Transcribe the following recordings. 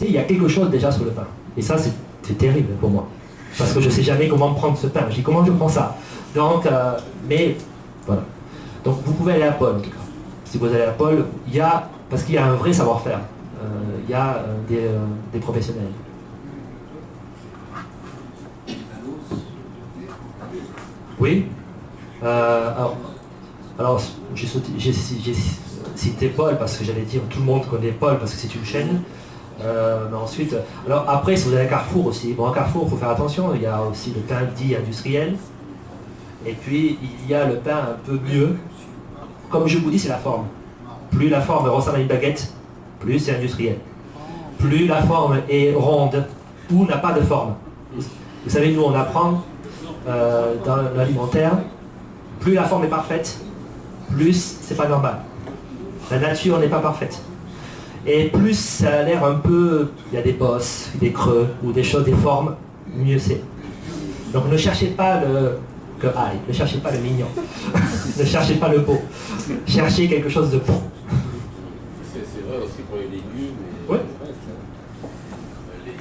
il y a quelque chose déjà sur le pain. Et ça, c'est terrible pour moi. Parce que je ne sais jamais comment prendre ce pain. Je dis comment je prends ça. Donc, mais voilà. Donc vous pouvez aller à Paul en tout cas. Si vous allez à Paul, parce qu'il y a un vrai savoir-faire. Il y a des professionnels. Oui. Alors j'ai cité Paul parce que j'allais dire tout le monde connaît Paul parce que c'est une chaîne. Mais ensuite, alors après, si vous allez à Carrefour aussi, bon à Carrefour, il faut faire attention, il y a aussi le pain dit industriel. Et puis, il y a le pain un peu mieux. Comme je vous dis, c'est la forme. Plus la forme ressemble à une baguette, plus c'est industriel. Plus la forme est ronde ou n'a pas de forme. Vous savez, nous, on apprend dans l'alimentaire, plus la forme est parfaite, plus c'est pas normal. La nature n'est pas parfaite. Et plus ça a l'air un peu, il y a des bosses, des creux ou des choses, des formes, mieux c'est. Donc ne cherchez pas ne cherchez pas le mignon, ne cherchez pas le beau, cherchez quelque chose de bon. C'est vrai aussi pour les légumes. Et ouais. Les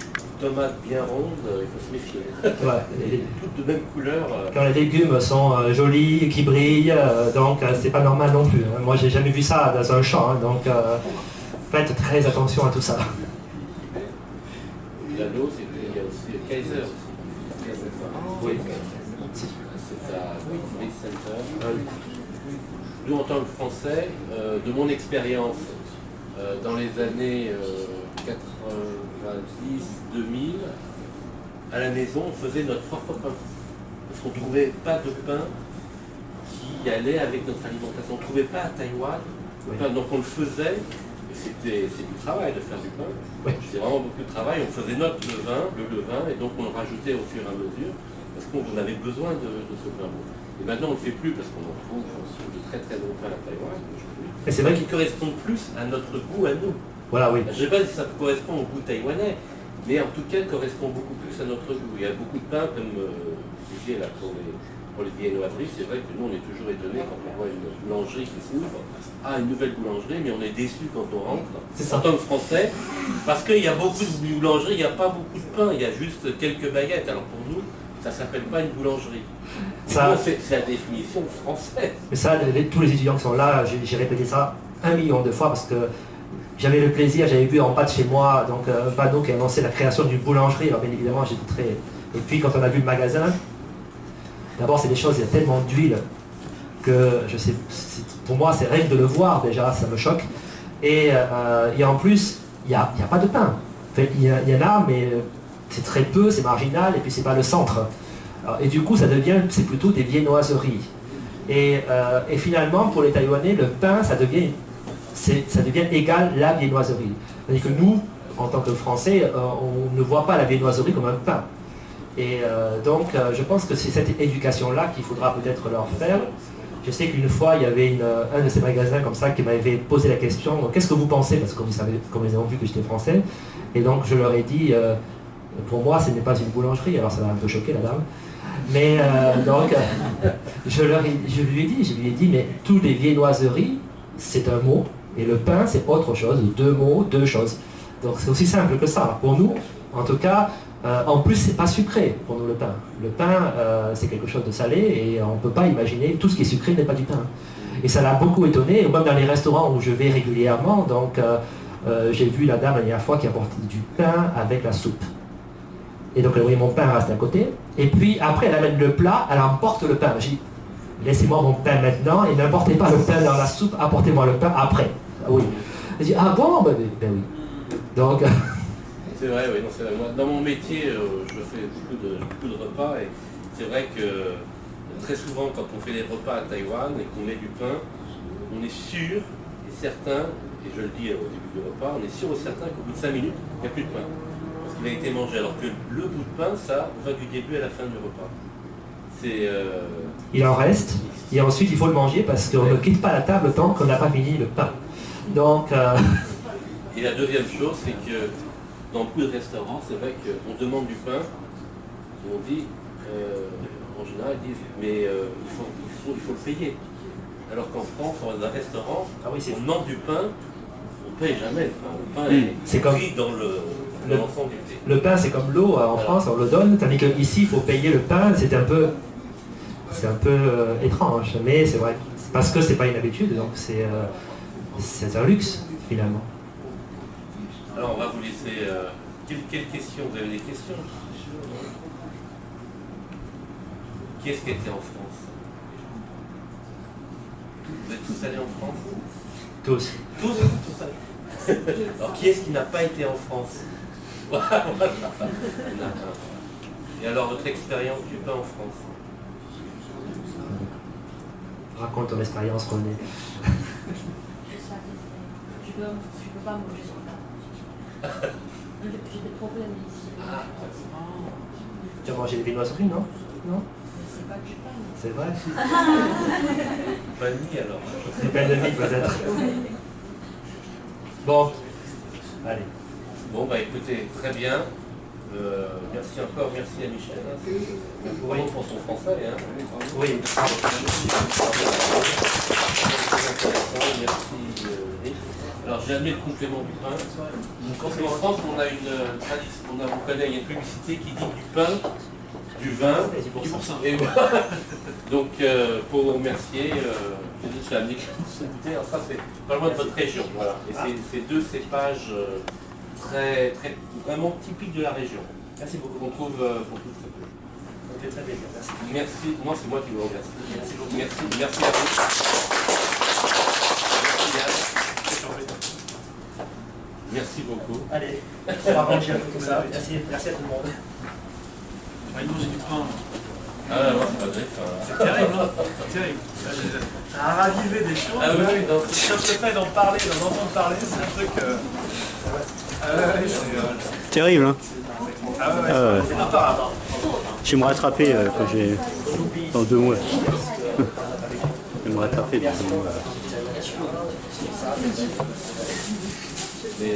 tomates bien rondes, il faut se méfier. Ouais. Toutes de même couleur. Quand les légumes sont jolis, qui brillent, donc c'est pas normal non plus. Moi j'ai jamais vu ça dans un champ, donc faites très attention à tout ça. L'anneau, il y a aussi Kaiser. Oui. C'est à Free Center. Nous, en tant que Français, de mon expérience, dans les années 90, 2000, à la maison, on faisait notre propre pain. Parce qu'on ne trouvait pas de pain qui allait avec notre alimentation. On ne trouvait pas à Taïwan. Oui. Donc on le faisait. C'est du travail de faire du pain. Oui. C'est vraiment beaucoup de travail. On faisait notre levain, et donc on le rajoutait au fur et à mesure, parce qu'on avait besoin de ce pain. Et maintenant on ne le fait plus parce qu'on en trouve de très très bons pains à Taïwan. Et c'est vrai qu'il correspond plus à notre goût à nous. Voilà, oui. Je ne sais pas si ça correspond au goût taïwanais, mais en tout cas correspond beaucoup plus à notre goût. Il y a beaucoup de pains, comme je disais là pour les viennoiseries, c'est vrai que nous on est toujours étonnés quand on voit une boulangerie qui s'ouvre. Ah, une nouvelle boulangerie, mais on est déçus quand on rentre, en tant que Français, parce qu'il y a beaucoup de boulangeries, il n'y a pas beaucoup de pain, il y a juste quelques baguettes. Alors pour nous, ça ne s'appelle pas une boulangerie. C'est la définition française. Mais ça, tous les étudiants qui sont là, j'ai répété ça 1 million de fois parce que j'avais le plaisir, j'avais vu en bas de chez moi, donc un panneau qui annonçait la création d'une boulangerie. Alors bien évidemment, j'étais très... Et puis quand on a vu le magasin, d'abord c'est des choses, il y a tellement d'huile que je sais, pour moi c'est rien que de le voir déjà, ça me choque. Et en plus, il n'y a pas de pain. Enfin, il y en a, mais c'est très peu, c'est marginal, et puis c'est pas le centre. Alors, et du coup, c'est plutôt des viennoiseries. Et finalement, pour les Taïwanais, le pain, ça devient égal la viennoiserie. C'est-à-dire que nous, en tant que Français, on ne voit pas la viennoiserie comme un pain. Et donc, je pense que c'est cette éducation-là qu'il faudra peut-être leur faire. Je sais qu'une fois, il y avait un de ces magasins comme ça qui m'avait posé la question « Qu'est-ce que vous pensez ?» Parce que comme ils ont vu que j'étais français. Et donc, je leur ai dit « Pour moi, ce n'est pas une boulangerie. » Alors, ça m'a un peu choqué, la dame. Mais donc, je lui ai dit « Mais toutes les viennoiseries, c'est un mot. Et le pain, c'est autre chose. 2 mots, 2 choses. » Donc, c'est aussi simple que ça. Pour nous, en tout cas, en plus, c'est pas sucré pour nous le pain. Le pain, c'est quelque chose de salé et on ne peut pas imaginer, tout ce qui est sucré n'est pas du pain. Et ça l'a beaucoup étonné, même dans les restaurants où je vais régulièrement, donc j'ai vu la dame la dernière fois qui apportait du pain avec la soupe. Et donc elle voyait mon pain reste à côté, et puis après elle amène le plat, elle emporte le pain. J'ai dit, laissez-moi mon pain maintenant et n'importez pas le pain dans la soupe, apportez-moi le pain après. Oui. Elle dit, ah bon, ben oui. Donc... C'est vrai, oui, c'est vrai. Moi, dans mon métier, je fais beaucoup de repas et c'est vrai que très souvent, quand on fait des repas à Taïwan et qu'on met du pain, on est sûr et certain, et je le dis au début du repas, on est sûr et certain qu'au bout de 5 minutes, il n'y a plus de pain. Parce qu'il a été mangé. Alors que le bout de pain, ça va du début à la fin du repas. Il en reste, et ensuite il faut le manger parce qu'on ne quitte pas la table tant qu'on n'a pas fini le pain. Donc, Et la deuxième chose, c'est que dans beaucoup de restaurants, c'est vrai qu'on demande du pain, et on dit, en général, ils disent, mais il faut le payer. Alors qu'en France, dans un restaurant, on demande du pain, on ne paye jamais. Enfin, le pain est pris dans Le pain, c'est comme l'eau en France, on le donne, tandis qu'ici, il faut payer le pain, c'est un peu étrange, mais c'est vrai, parce que c'est pas une habitude, donc c'est un luxe, finalement. Alors, on va vous laisser... quelles questions? Vous avez des questions? Qui est-ce qui était en France? Vous êtes tous allés en France? Tous. Tous allés. Alors, qui est-ce qui n'a pas été en France? Voilà. Et alors, votre expérience du pain en France? Raconte ton expérience, René. Je peux pas manger sur le pain. J'ai des problèmes ici. Tu as mangé des viennoiseries, non? Non? C'est pas du pain. C'est vrai? Pas de mie alors. Des pains de mie, peut-être. Bon. Allez. Bon, bah écoutez, très bien. Merci encore, merci à Michel. Merci pour son français. Hein. Oui. Merci. Alors j'ai amené le complément du pain. En France, on a une tradition, on connaît, il y a une publicité qui dit du pain, du vin, et donc pour vous remercier, j'ai amené quelques bouteilles. Alors ça c'est pas loin de votre région, voilà. Et c'est deux cépages très vraiment typiques de la région. Merci beaucoup. On trouve pour tout très peu. Ça me fait très plaisir. Merci. Merci. Moi c'est moi qui vous remercie. Merci beaucoup. Merci à vous. Merci Yann. Merci beaucoup. Allez, on va ranger un peu tout ça. Merci à tout le monde. Ah, non, j'ai du pain. Ah non, c'est pas vrai. C'est terrible, hein? C'est terrible. Ça a ravivé des choses. Ah oui, oui, non. Le fait d'en parler, d'en entendre parler, c'est un truc. C'est Terrible, hein? c'est imparable. Je vais me rattraper quand j'ai dans 2 mois. Je vais me rattraper dans 2 mois. Mais